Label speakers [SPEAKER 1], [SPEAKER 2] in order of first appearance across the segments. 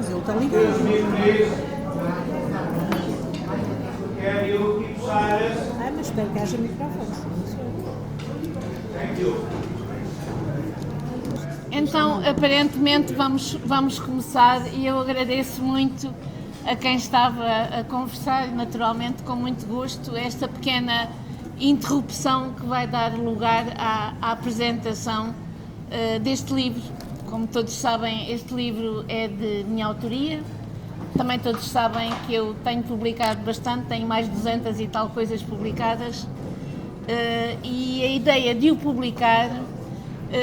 [SPEAKER 1] mas ele está ligado. Mas espero que haja microfones.
[SPEAKER 2] Então, aparentemente, vamos começar e eu agradeço muito a quem estava a conversar, naturalmente, com muito gosto, esta pequena interrupção que vai dar lugar à apresentação deste livro. Como todos sabem, este livro é de minha autoria. Também todos sabem que eu tenho publicado bastante, tenho mais de 200 e tal coisas publicadas, e a ideia de o publicar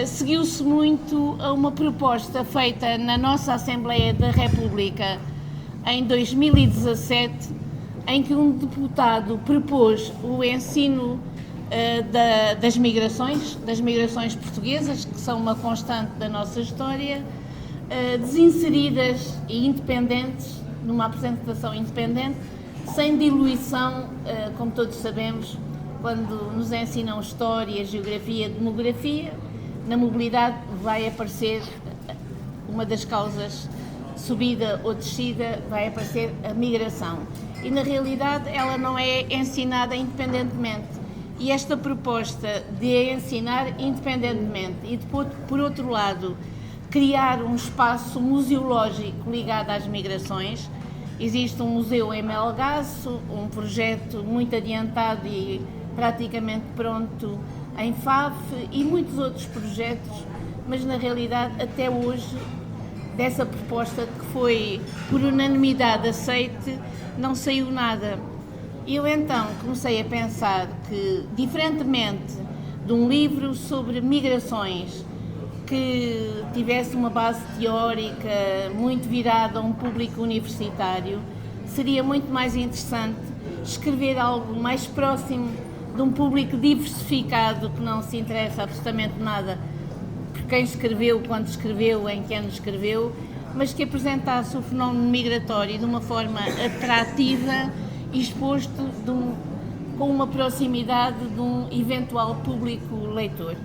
[SPEAKER 2] seguiu-se muito a uma proposta feita na nossa Assembleia da República em 2017, em que um deputado propôs o ensino das migrações portuguesas, que são uma constante da nossa história, desinseridas e independentes, numa apresentação independente, sem diluição, como todos sabemos, quando nos ensinam história, geografia, demografia, na mobilidade vai aparecer uma das causas, subida ou descida, vai aparecer a migração. E na realidade ela não é ensinada independentemente. E esta proposta de ensinar independentemente e de, por outro lado, criar um espaço museológico ligado às migrações. Existe um museu em Melgaço, um projeto muito adiantado e praticamente pronto em Faf e muitos outros projetos, mas na realidade até hoje dessa proposta que foi por unanimidade aceite, não saiu nada. Eu então comecei a pensar que, diferentemente de um livro sobre migrações que tivesse uma base teórica muito virada a um público universitário, seria muito mais interessante escrever algo mais próximo de um público diversificado que não se interessa absolutamente nada por quem escreveu, quando escreveu, em que ano escreveu, mas que apresentasse o fenómeno migratório de uma forma atrativa e exposto com uma proximidade de um eventual público leitor.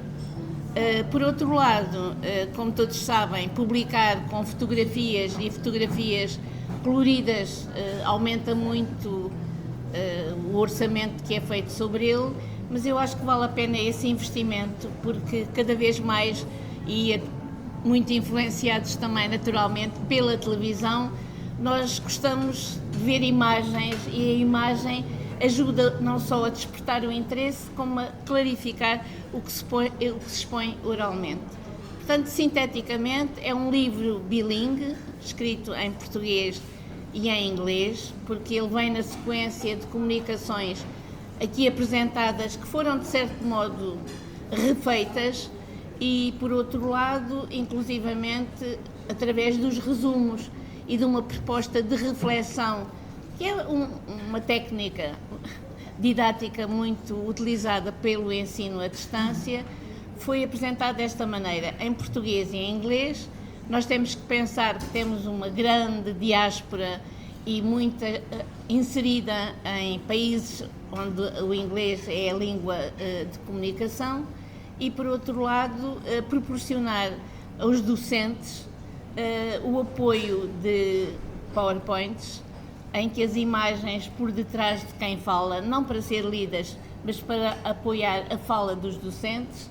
[SPEAKER 2] Por outro lado, como todos sabem, publicar com fotografias e fotografias coloridas aumenta muito o orçamento que é feito sobre ele, mas eu acho que vale a pena esse investimento, porque cada vez mais, e muito influenciados também naturalmente pela televisão, nós gostamos de ver imagens e a imagem ajuda não só a despertar o interesse, como a clarificar o que se expõe oralmente. Portanto, sinteticamente, é um livro bilingue, escrito em português e em inglês, porque ele vem na sequência de comunicações aqui apresentadas que foram, de certo modo, refeitas e, por outro lado, inclusivamente, através dos resumos e de uma proposta de reflexão, que é uma técnica didática muito utilizada pelo ensino à distância, foi apresentada desta maneira, em português e em inglês. Nós temos que pensar que temos uma grande diáspora e muita inserida em países onde o inglês é a língua de comunicação e, por outro lado, proporcionar aos docentes o apoio de PowerPoints, em que as imagens por detrás de quem fala, não para ser lidas, mas para apoiar a fala dos docentes,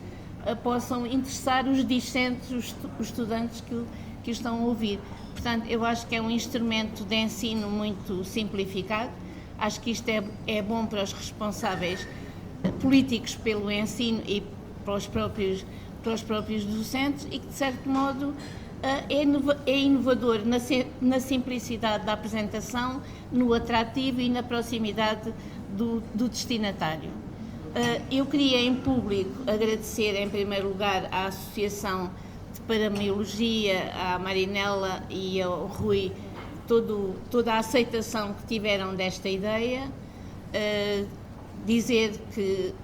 [SPEAKER 2] possam interessar os discentes, os estudantes que o estão a ouvir. Portanto, eu acho que é um instrumento de ensino muito simplificado. Acho que isto é bom para os responsáveis políticos pelo ensino e para os próprios docentes e que, de certo modo, é inovador na simplicidade da apresentação, no atrativo e na proximidade do destinatário. Eu queria, em público, agradecer, em primeiro lugar, à Associação de Paramiologia, à Marinela e ao Rui, toda a aceitação que tiveram desta ideia. Dizer que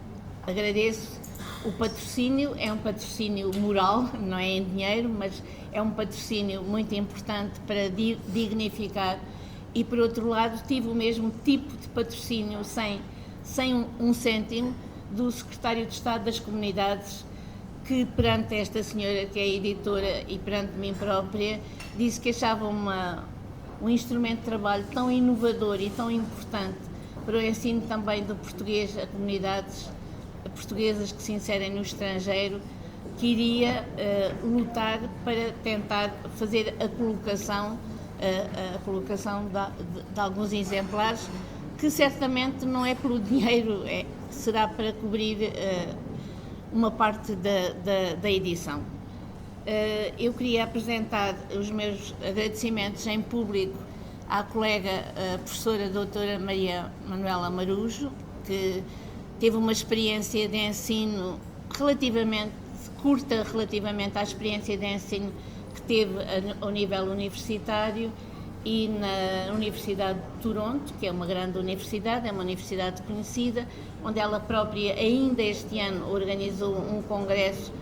[SPEAKER 2] agradeço o patrocínio, é um patrocínio moral, não é em dinheiro, mas é um patrocínio muito importante para dignificar e, por outro lado, tive o mesmo tipo de patrocínio sem um cêntimo do Secretário de Estado das Comunidades, que perante esta senhora que é editora e perante mim própria, disse que achava um instrumento de trabalho tão inovador e tão importante para o ensino também do português a comunidades portuguesas que se inserem no estrangeiro, que iria lutar para tentar fazer a colocação de alguns exemplares, que certamente não é pelo dinheiro, será para cobrir uma parte da edição. Eu queria apresentar os meus agradecimentos em público à colega professora doutora Maria Manuela Marujo, que teve uma experiência de ensino relativamente curta relativamente à experiência de ensino que teve ao nível universitário e na Universidade de Toronto, que é uma grande universidade, é uma universidade conhecida, onde ela própria ainda este ano organizou um congresso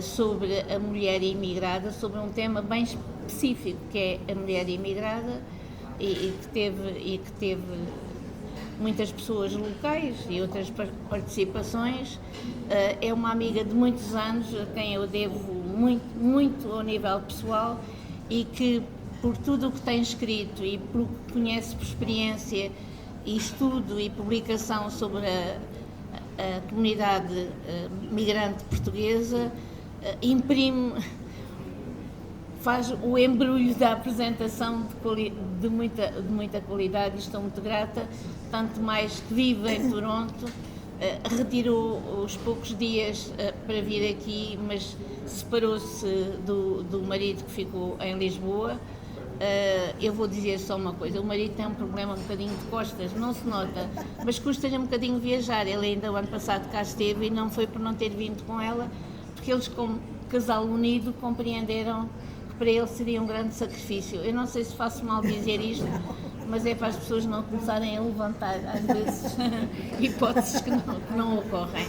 [SPEAKER 2] sobre a mulher imigrada, sobre um tema bem específico que é a mulher imigrada e que teve muitas pessoas locais e outras participações. É uma amiga de muitos anos, a quem eu devo muito ao nível pessoal, e que por tudo o que tem escrito e pelo que conhece por experiência e estudo e publicação sobre a comunidade migrante portuguesa, faz o embrulho da apresentação de muita qualidade, e estou muito grata, tanto mais que vive em Toronto, retirou os poucos dias para vir aqui, mas separou-se do marido que ficou em Lisboa. Eu vou dizer só uma coisa, o marido tem um problema um bocadinho de costas, não se nota, mas custa-lhe um bocadinho viajar. Ele ainda o ano passado cá esteve e não foi por não ter vindo com ela, porque eles, como casal unido, compreenderam que para ele seria um grande sacrifício. Eu não sei se faço mal dizer isto, mas é para as pessoas não começarem a levantar, às vezes, hipóteses que não ocorrem.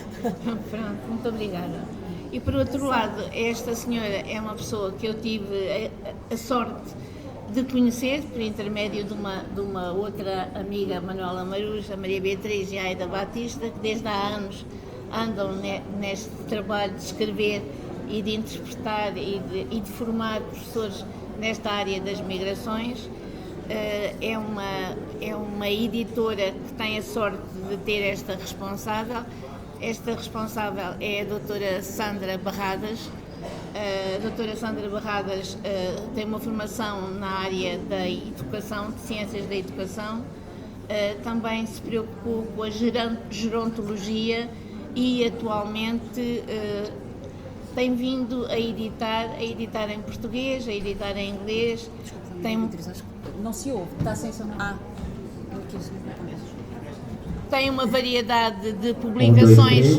[SPEAKER 2] Pronto, muito obrigada. E por outro lado, esta senhora é uma pessoa que eu tive a sorte de conhecer por intermédio de uma outra amiga, Manuela Marujo, a Maria Beatriz e a Aida Batista, que desde há anos andam neste trabalho de escrever e de interpretar e de formar professores nesta área das migrações. É uma editora que tem a sorte de ter esta responsável. Esta responsável é a doutora Sandra Barradas. A doutora Sandra Barradas tem uma formação na área da educação, de ciências da educação. Também se preocupou com a gerontologia e atualmente tem vindo a editar em português, a editar em inglês.
[SPEAKER 1] Não se ouve, está sem som.
[SPEAKER 2] Tem uma variedade de publicações.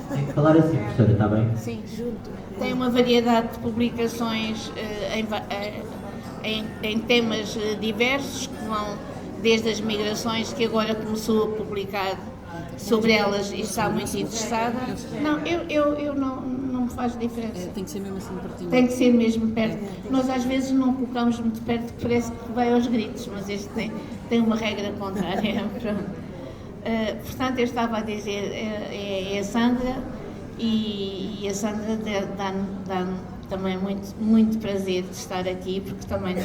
[SPEAKER 3] Tem que falar assim, professora, está bem?
[SPEAKER 2] Sim, junto. Tem uma variedade de publicações em temas diversos, que vão desde as migrações, que agora começou a publicar sobre elas e está muito interessada. Não, eu não me faz diferença.
[SPEAKER 1] Tem que ser mesmo assim pertinho.
[SPEAKER 2] Tem que ser mesmo perto. Nós às vezes não colocamos muito perto, que parece que vai aos gritos, mas este tem uma regra contrária. Pronto. Portanto, eu estava a dizer, é a Sandra, e a Sandra dá-me também muito prazer de estar aqui, porque também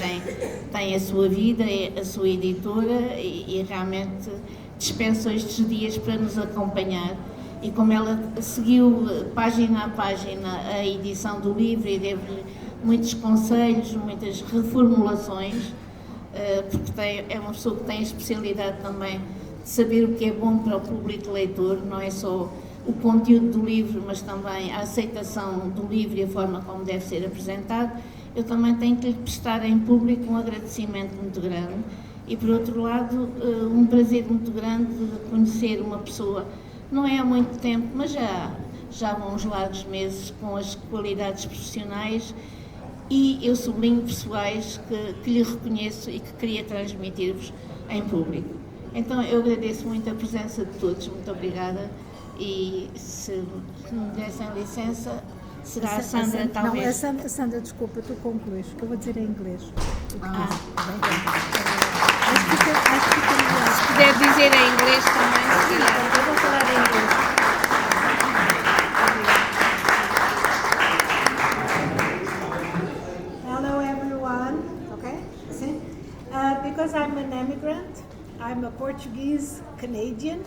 [SPEAKER 2] tem a sua vida, é a sua editora, e realmente dispensou estes dias para nos acompanhar. E como ela seguiu página a página a edição do livro e deu-lhe muitos conselhos, muitas reformulações, porque é uma pessoa que tem a especialidade também de saber o que é bom para o público leitor, não é só o conteúdo do livro, mas também a aceitação do livro e a forma como deve ser apresentado. Eu também tenho que lhe prestar em público um agradecimento muito grande e, por outro lado, um prazer muito grande de conhecer uma pessoa, não é há muito tempo, mas já vão uns largos meses, com as qualidades profissionais e, eu sublinho, pessoais, que lhe reconheço e que queria transmitir-vos em público. Então, eu agradeço muito a presença de todos, muito obrigada, e se me dessem licença, será a Sandra, talvez.
[SPEAKER 1] Não, a Sandra, desculpa, tu concluís, que eu vou dizer em inglês.
[SPEAKER 2] Acho que se puder dizer em inglês também, se calhar.
[SPEAKER 1] Eu vou falar em inglês.
[SPEAKER 4] Hello everyone. Okay. See? because I'm an immigrant, I'm a Portuguese Canadian,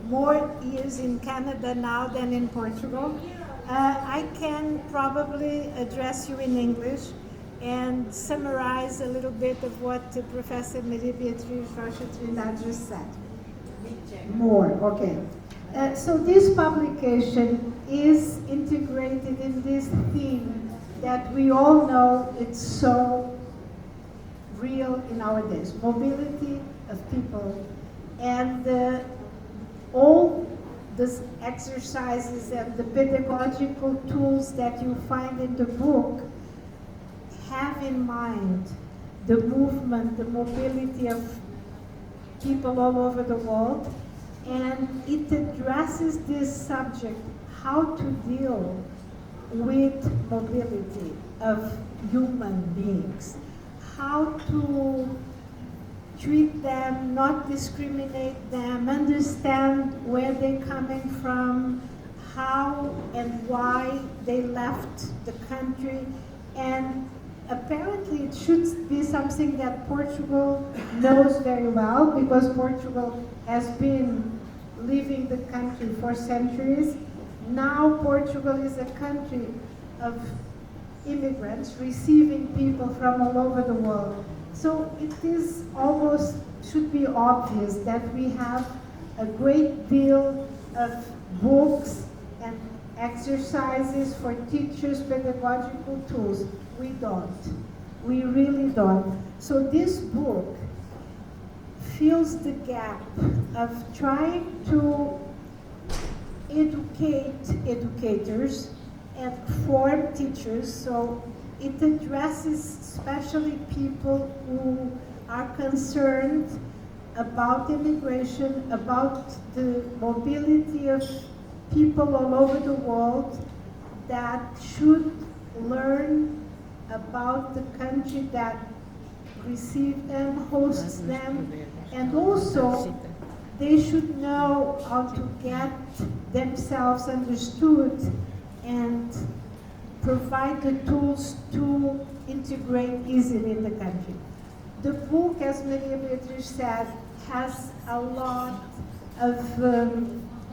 [SPEAKER 4] more years in Canada now than in Portugal. I can probably address you in English and summarize a little bit of what Professor Maria Beatriz Rocha Trindade just said. More, okay. So this publication is integrated in this theme that we all know it's so real in our days, mobility of people, and all these exercises and the pedagogical tools that you find in the book have in mind the movement, the mobility of people all over the world, and it addresses this subject, how to deal with mobility of human beings, how to treat them, not discriminate them, understand where they're coming from, how and why they left the country, and apparently it should be something that Portugal knows very well, because Portugal has been leaving the country for centuries. Now Portugal is a country of immigrants receiving people from all over the world. So it is almost, should be obvious that we have a great deal of books and exercises for teachers, pedagogical tools. We don't. We really don't. So this book fills the gap of trying to educate educators and form teachers. So it addresses especially people who are concerned about immigration, about the mobility of people all over the world that should learn about the country that receives them, hosts them, and also they should know how to get themselves understood and provide the tools to integrate easily in the country. The book, as Maria Beatriz said, has a lot of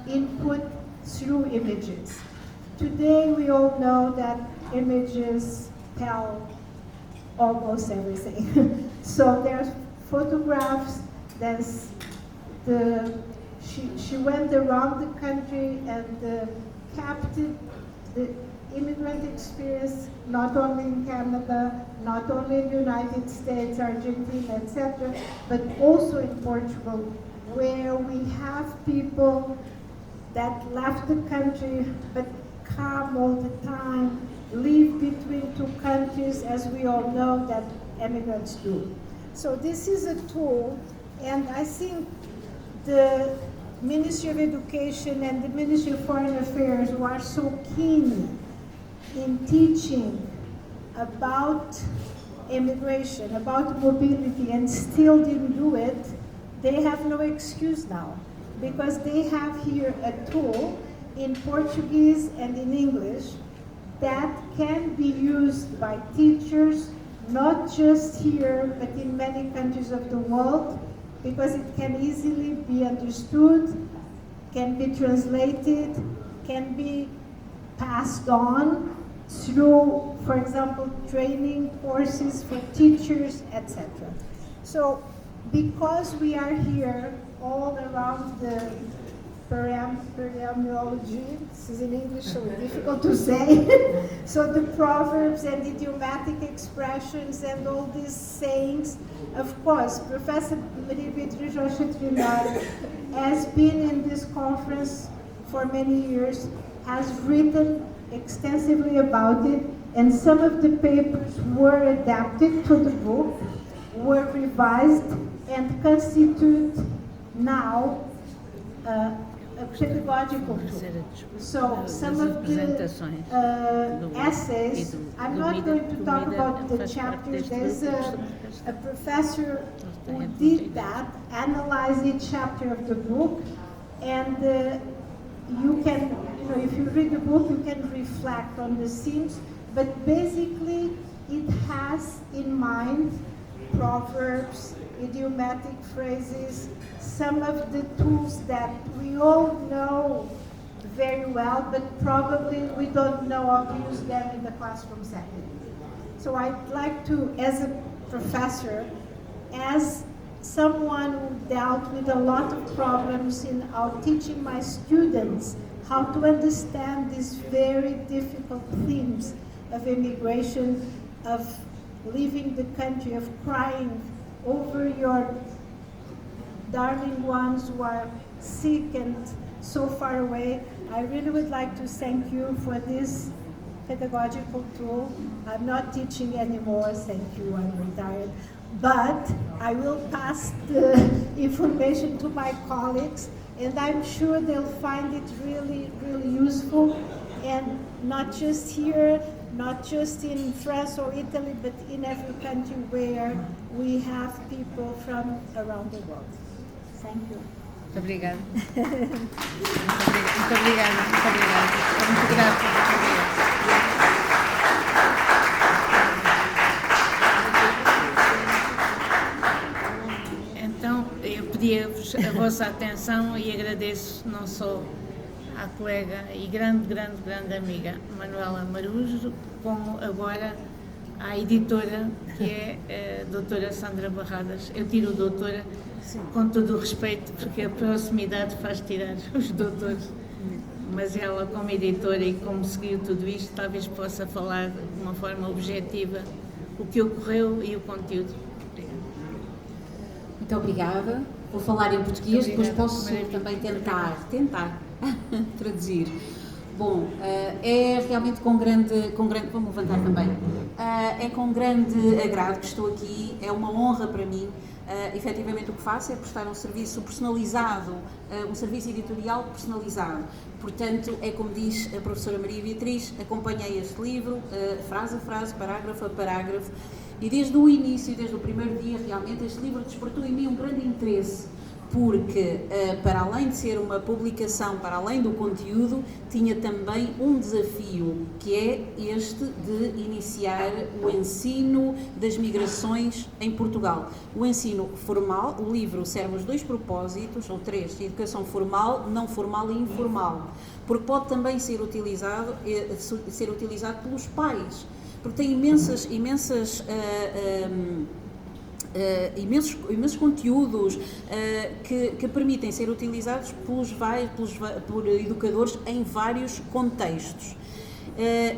[SPEAKER 4] input through images. Today we all know that images tell almost everything. So there's photographs, there's she went around the country and captured the immigrant experience, not only in Canada, not only in the United States, Argentina, etc., but also in Portugal, where we have people that left the country but come all the time, live between two countries, as we all know that immigrants do. So this is a tool, and I think the Ministry of Education and the Ministry of Foreign Affairs, who are so keen in teaching about immigration, about mobility, and still didn't do it, they have no excuse now, because they have here a tool in Portuguese and in English that can be used by teachers, not just here, but in many countries of the world, because it can easily be understood, can be translated, can be passed on through, for example, training courses for teachers, etc. So because we are here all around the paramenology, this is in English so difficult to say, so the proverbs and idiomatic expressions and all these sayings, of course, Professor Maria Beatriz Rocha Trindade has been in this conference for many years, has written extensively about it, and some of the papers were adapted to the book, were revised, and constitute now a pedagogical tool. So some of the essays, I'm not going to talk about the chapters. There's a professor who did that, analyze each chapter of the book, and you can, if you read the book, you can reflect on the themes, but basically it has in mind proverbs, idiomatic phrases, some of the tools that we all know very well, but probably we don't know how to use them in the classroom setting. So I'd like to, as a professor, as someone who dealt with a lot of problems in teaching my students how to understand these very difficult themes of immigration, of leaving the country, of crying over your darling ones who are sick and so far away. I really would like to thank you for this pedagogical tool. I'm not teaching anymore, thank you, I'm retired. But I will pass the information to my colleagues, and I'm sure they'll find it really, really useful, and not just here, not just in France or Italy, but in every country where we have people from around the world. Thank you.
[SPEAKER 1] Muito obrigada. Muito obrigada. Estou muito grata.
[SPEAKER 2] Então, eu pedi-vos a vossa atenção e agradeço não só à colega e grande amiga Manuela Marujo, como agora à editora, que é a doutora Sandra Barradas. Eu tiro doutora com todo o respeito, porque a proximidade faz tirar os doutores, mas ela, como editora e como seguiu tudo isto, talvez possa falar de uma forma objetiva o que ocorreu e o conteúdo.
[SPEAKER 5] Muito obrigada. Vou falar em português, depois posso também tentar traduzir. Bom, é realmente com grande, vou-me levantar também, é com grande agrado que estou aqui, é uma honra para mim. Efetivamente o que faço é prestar um serviço personalizado, um serviço editorial personalizado. Portanto, é como diz a professora Maria Beatriz, acompanhei este livro, frase a frase, parágrafo a parágrafo, e desde o início, desde o primeiro dia, realmente este livro despertou em mim um grande interesse, porque para além de ser uma publicação, para além do conteúdo, tinha também um desafio, que é este de iniciar o ensino das migrações em Portugal. O ensino formal, o livro serve os dois propósitos, ou três: educação formal, não formal e informal, porque pode também ser utilizado pelos pais, porque tem imensos conteúdos que permitem ser utilizados por educadores em vários contextos.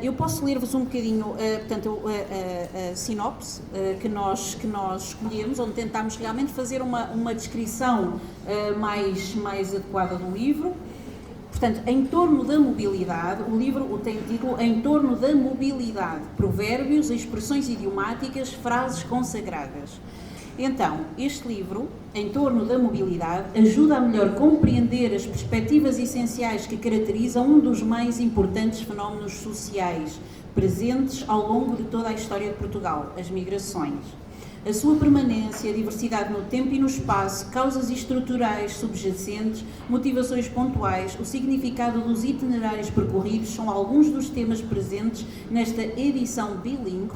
[SPEAKER 5] Eu posso ler-vos um bocadinho, portanto, a sinopse que nós escolhemos, onde tentámos realmente fazer uma descrição mais adequada do livro. Portanto, em torno da mobilidade, o livro tem o título Em torno da mobilidade, provérbios, expressões idiomáticas, frases consagradas. Então, este livro, Em torno da mobilidade, ajuda a melhor compreender as perspectivas essenciais que caracterizam um dos mais importantes fenómenos sociais presentes ao longo de toda a história de Portugal, as migrações. A sua permanência, a diversidade no tempo e no espaço, causas estruturais subjacentes, motivações pontuais, o significado dos itinerários percorridos são alguns dos temas presentes nesta edição bilingue,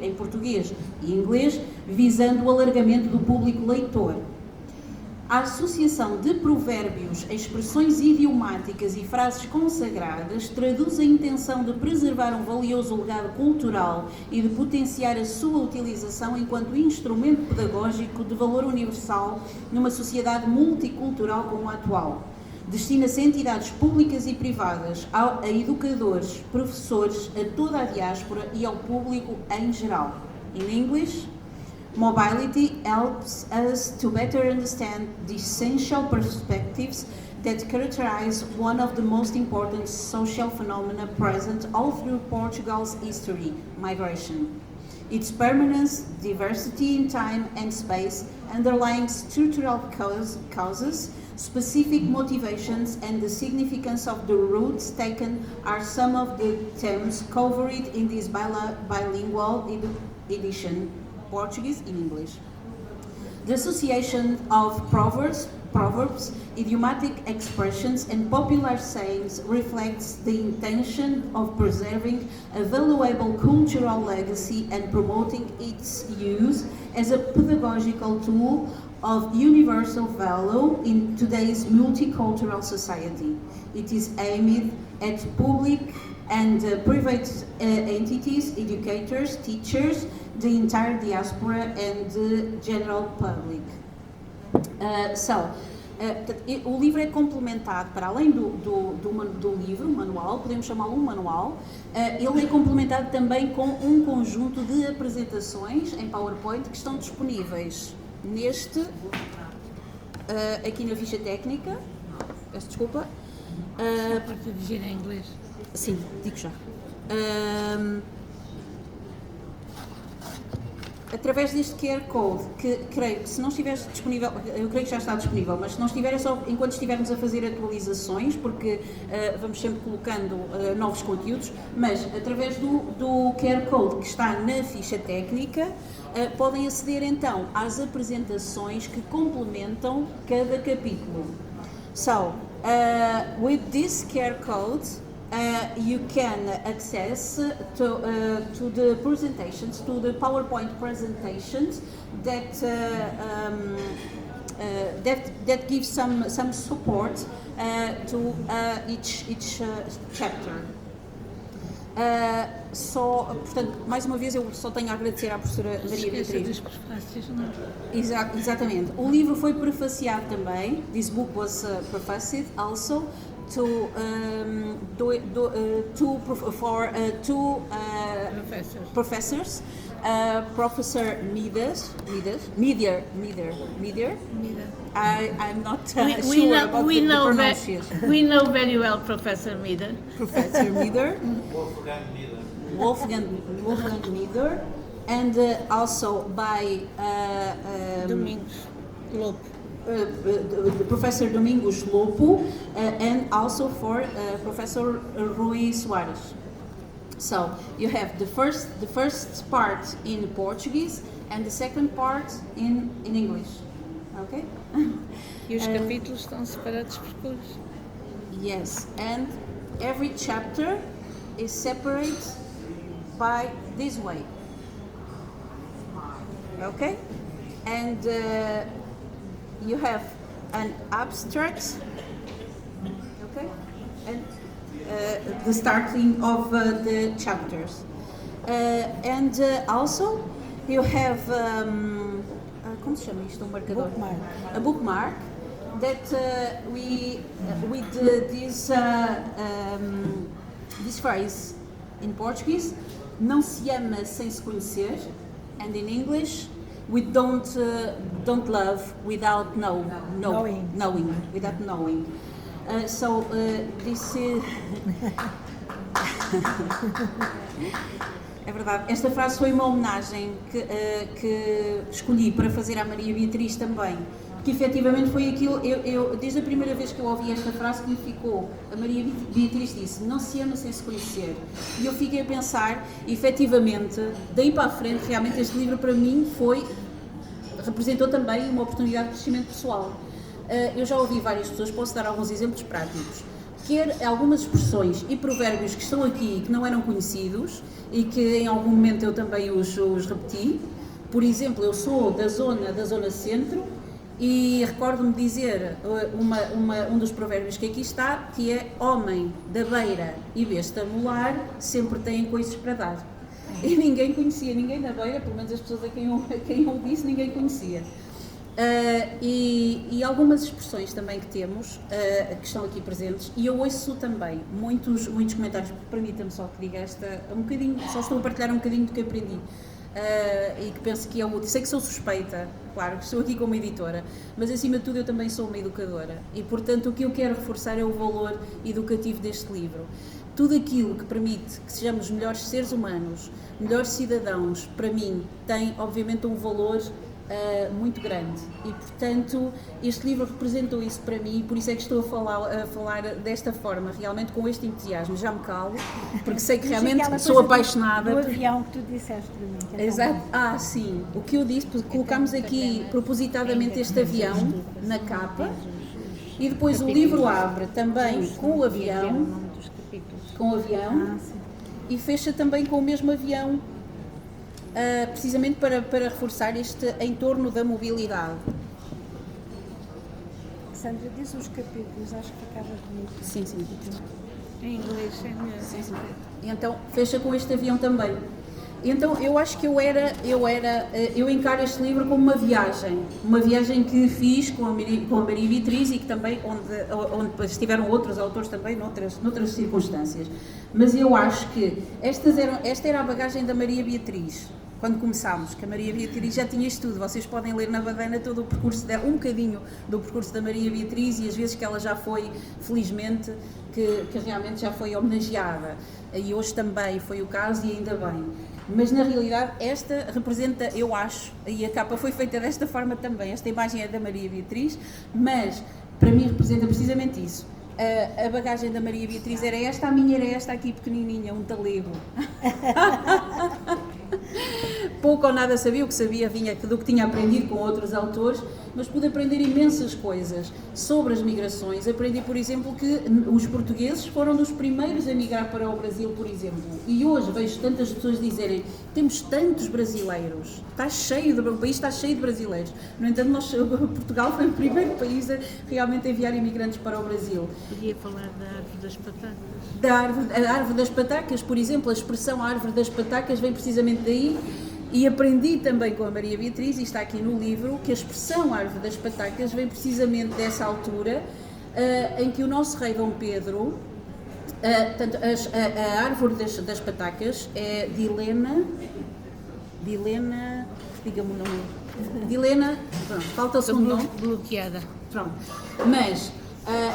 [SPEAKER 5] em português e inglês, visando o alargamento do público leitor. A associação de provérbios, expressões idiomáticas e frases consagradas traduz a intenção de preservar um valioso legado cultural e de potenciar a sua utilização enquanto instrumento pedagógico de valor universal numa sociedade multicultural como a atual. Destina-se a entidades públicas e privadas, a educadores, professores, a toda a diáspora e ao público em geral. In English, mobility helps us to better understand the essential perspectives that characterize one of the most important social phenomena present all through Portugal's history, migration. Its permanence, diversity in time and space, underlying structural causes, specific motivations, and the significance of the routes taken are some of the themes covered in this bilingual edition, Portuguese and English. The association of proverbs, proverbs, idiomatic expressions, and popular sayings reflects the intention of preserving a valuable cultural legacy and promoting its use as a pedagogical tool of universal value in today's multicultural society. It is aimed at public and private entities, educators, teachers, the entire diaspora and the general public. O livro é complementado, para além do livro, manual, podemos chamá-lo um manual, ele é complementado também com um conjunto de apresentações em PowerPoint que estão disponíveis aqui na ficha técnica. Peço desculpa.
[SPEAKER 1] Pode dirigir em inglês.
[SPEAKER 5] Sim, digo já. Através deste QR Code, que creio que se não estiver disponível, eu creio que já está disponível, mas se não estiver é só enquanto estivermos a fazer atualizações, porque vamos sempre colocando novos conteúdos, mas através do QR Code que está na ficha técnica, podem aceder então às apresentações que complementam cada capítulo. So, with this QR code, you can access to the presentations, to the PowerPoint presentations that that give some support to each chapter. Portanto, mais uma vez eu só tenho a agradecer à professora Maria Beatriz.
[SPEAKER 1] Dos prefácios, não?
[SPEAKER 5] Exatamente. O livro foi prefaciado também. This book was prefaced also for two professors. Professor Mieder. I'm not sure about the pronunciation.
[SPEAKER 2] We know very well Professor Mieder.
[SPEAKER 5] Professor Mieder. Wolfgang Mieder. And also by
[SPEAKER 2] Domingos Lopo.
[SPEAKER 5] Professor Domingos Lopo, and also for Professor Rui Soares. So you have the first part in Portuguese and the second part in English. Okay?
[SPEAKER 1] E os capítulos estão separados por cores.
[SPEAKER 5] Yes, and every chapter is separate by this way. Okay? And you have an abstract, okay, and the starting of the chapters, and also you have como se chama isto? Marcador. A bookmark that with this phrase in Portuguese, não se ama sem se conhecer, and in English, we don't love without knowing. Without knowing. So this is é verdade. Esta frase foi uma homenagem que escolhi para fazer à Maria Beatriz também, porque efetivamente foi aquilo. Eu desde a primeira vez que eu ouvi esta frase que me ficou. A Maria Beatriz disse: não se ama sem se conhecer. E eu fiquei a pensar, efetivamente, daí para a frente, realmente este livro para mim representou também uma oportunidade de crescimento pessoal. Eu já ouvi várias pessoas, posso dar alguns exemplos práticos, quer algumas expressões e provérbios que estão aqui que não eram conhecidos e que em algum momento eu também os repeti. Por exemplo, eu sou da zona centro e recordo-me dizer um dos provérbios que aqui está, que é: homem da beira e besta molar sempre têm coisas para dar. E ninguém conhecia, ninguém da beira, pelo menos as pessoas a quem eu disse, ninguém conhecia. E algumas expressões também que temos, que estão aqui presentes, e eu ouço também muitos comentários. Permita-me só que diga um bocadinho, só estou a partilhar um bocadinho do que aprendi, e que penso que é útil. Sei que sou suspeita, claro, que estou aqui como editora, mas acima de tudo eu também sou uma educadora, e portanto o que eu quero reforçar é o valor educativo deste livro. Tudo aquilo que permite que sejamos melhores seres humanos, melhores cidadãos, para mim, tem obviamente um valor muito grande e, portanto, este livro representou isso para mim e por isso é que estou a falar desta forma, realmente com este entusiasmo. Já me calo, porque sei que realmente sou apaixonada.
[SPEAKER 4] Do avião que tu disseste para mim. Que é
[SPEAKER 5] Exato. Sim. O que eu disse, colocámos aqui propositadamente este avião na capa e depois o livro abre também com o avião, e fecha também com o mesmo avião. Precisamente para reforçar este entorno da mobilidade.
[SPEAKER 4] Sandra, diz os capítulos, acho que ficava bonito.
[SPEAKER 5] Sim.
[SPEAKER 1] Em inglês, é melhor.
[SPEAKER 5] Sim. E então fecha com este avião também. Então eu acho que eu encaro este livro como uma viagem que fiz com a Maria Beatriz e que também onde estiveram outros autores também noutras circunstâncias. Mas eu acho que esta era a bagagem da Maria Beatriz. Quando começámos, que a Maria Beatriz já tinha isto tudo, vocês podem ler na Badana todo o percurso dela, um bocadinho do percurso da Maria Beatriz e as vezes que ela já foi, felizmente, que realmente já foi homenageada. E hoje também foi o caso e ainda bem. Mas na realidade esta representa, eu acho, e a capa foi feita desta forma também, esta imagem é da Maria Beatriz, mas para mim representa precisamente isso. A bagagem da Maria Beatriz era esta, a minha era esta aqui pequenininha, um talego. Pouco ou nada sabia, o que sabia vinha do que tinha aprendido com outros autores, mas pude aprender imensas coisas sobre as migrações. Aprendi, por exemplo, que os portugueses foram dos primeiros a migrar para o Brasil, por exemplo. E hoje vejo tantas pessoas dizerem, temos tantos brasileiros, o país está cheio de brasileiros. No entanto, Portugal foi o primeiro país a realmente enviar imigrantes para o Brasil.
[SPEAKER 1] Podia falar da árvore das patatas.
[SPEAKER 5] A árvore das patacas, por exemplo, a expressão árvore das patacas vem precisamente daí. E aprendi também com a Maria Beatriz, e está aqui no livro, que a expressão árvore das patacas vem precisamente dessa altura em que o nosso rei Dom Pedro, a árvore das patacas é Dilena, diga-me o nome, Dilena, pronto, falta o segundo nome.
[SPEAKER 1] Bloqueada.
[SPEAKER 5] Pronto, mas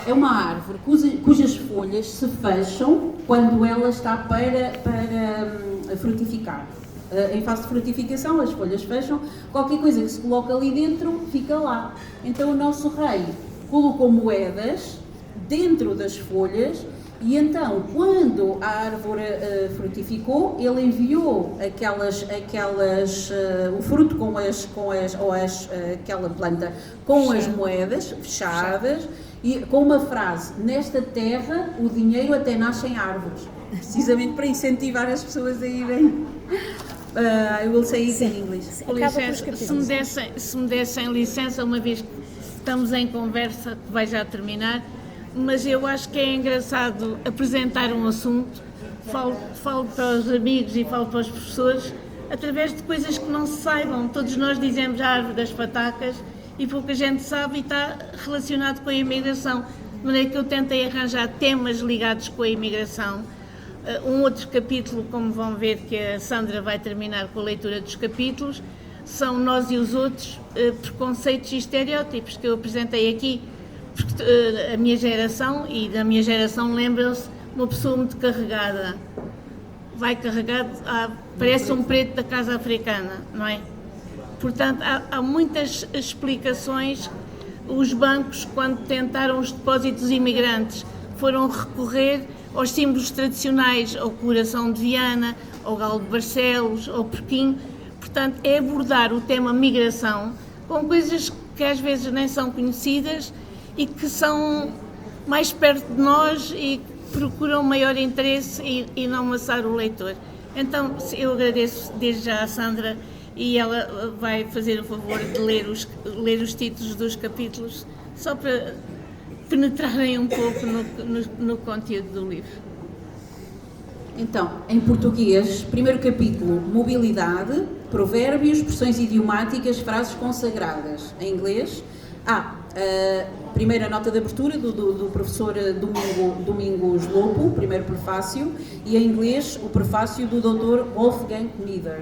[SPEAKER 5] é uma árvore cujas folhas se fecham quando ela está para frutificar. Em fase de frutificação, as folhas fecham, qualquer coisa que se coloca ali dentro fica lá. Então o nosso rei colocou moedas dentro das folhas e então, quando a árvore frutificou, ele enviou o fruto aquela planta com as moedas fechadas e com uma frase: nesta terra o dinheiro até nasce em árvores, precisamente para incentivar as pessoas a irem. I will say it in English.
[SPEAKER 1] Com licença, se me dessem licença, uma vez que estamos em conversa, que vai já terminar, mas eu acho que é engraçado apresentar um assunto, falo para os amigos e falo para os professores, através de coisas que não se saibam. Todos nós dizemos a árvore das patacas e pouca gente sabe e está relacionado com a imigração. De maneira que eu tentei arranjar temas ligados com a imigração. Um outro capítulo, como vão ver, que a Sandra vai terminar com a leitura dos capítulos, são Nós e os Outros, preconceitos e estereótipos, que eu apresentei aqui, porque a minha geração, e da minha geração lembram-se, uma pessoa muito carregada, vai carregado, parece um preto da casa africana, não é? Portanto, há muitas explicações. Os bancos, quando tentaram os depósitos imigrantes, foram recorrer aos símbolos tradicionais, ao coração de Viana, ao galo de Barcelos, ao porquinho. Portanto, é abordar o tema migração com coisas que às vezes nem são conhecidas e que são mais perto de nós e procuram maior interesse e não amassar o leitor. Então, eu agradeço desde já à Sandra e ela vai fazer o favor de ler os títulos dos capítulos, só para penetrarem um pouco no conteúdo do livro.
[SPEAKER 5] Então, em português, primeiro capítulo, mobilidade, provérbios, expressões idiomáticas, frases consagradas. Em inglês, primeira nota de abertura do professor Domingos Lopo, primeiro prefácio, e em inglês o prefácio do Dr. Wolfgang Mieder.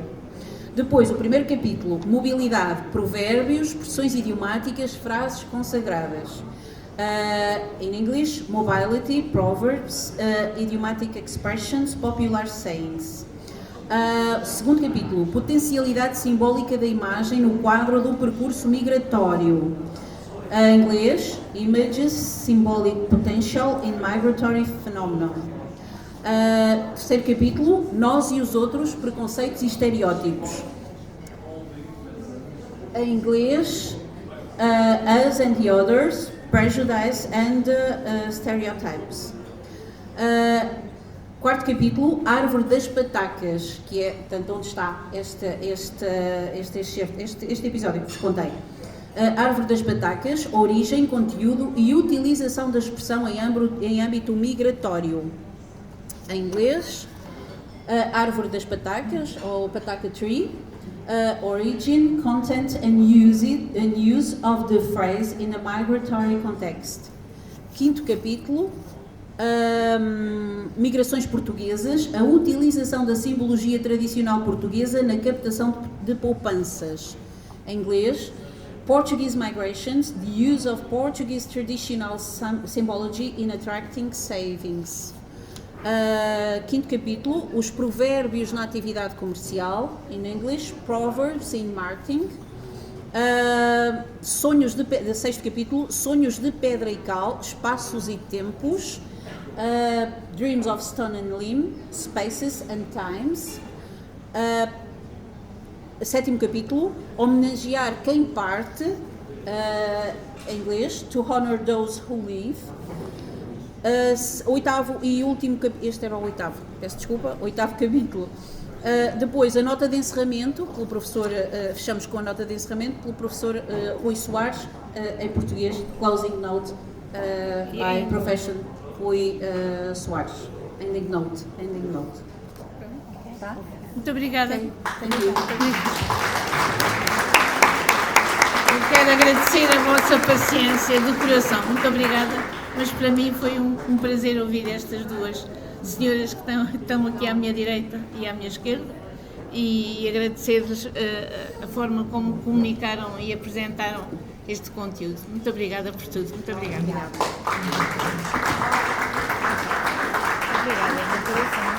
[SPEAKER 5] Depois, o primeiro capítulo, mobilidade, provérbios, expressões idiomáticas, frases consagradas. In English, mobility, proverbs, idiomatic expressions, popular sayings. Segundo capítulo, potencialidade simbólica da imagem no quadro do percurso migratório. Em inglês, Images Symbolic Potential in Migratory Phenomenon. Terceiro capítulo, Nós e os Outros, Preconceitos e Estereótipos. Em inglês, Us and the Others, Prejudice and Stereotypes. Quarto capítulo, Árvore das Patacas, que é, portanto, onde está este episódio que vos contei. Árvore das Patacas, origem, conteúdo e utilização da expressão em âmbito migratório. Em inglês, Árvore das Patacas, ou Pataca Tree, origin, content and use of the phrase in a migratory context. Quinto capítulo, migrações portuguesas, a utilização da simbologia tradicional portuguesa na captação de poupanças. Em inglês, Portuguese migrations, the use of Portuguese traditional symbology in attracting savings. Quinto capítulo, os provérbios na atividade comercial, in English, Proverbs in Marketing. Sexto capítulo, sonhos de pedra e cal, espaços e tempos. Dreams of Stone and Limb, Spaces and Times. Sétimo capítulo, homenagear quem parte, em inglês, To honor those who live. Oitavo e último capítulo, este era o oitavo, peço desculpa, oitavo capítulo. Depois a nota de encerramento, pelo professor, fechamos com a nota de encerramento, pelo professor Rui Soares, em português, closing note, by profession Rui Soares, ending note. Tá?
[SPEAKER 1] Muito obrigada.
[SPEAKER 5] Thank you.
[SPEAKER 1] Eu quero agradecer a vossa paciência de coração. Muito obrigada. Mas para mim foi um prazer ouvir estas duas senhoras que estão aqui à minha direita e à minha esquerda e agradecer-lhes a forma como comunicaram e apresentaram este conteúdo. Muito obrigada por tudo. Muito obrigada. Obrigada, de coração.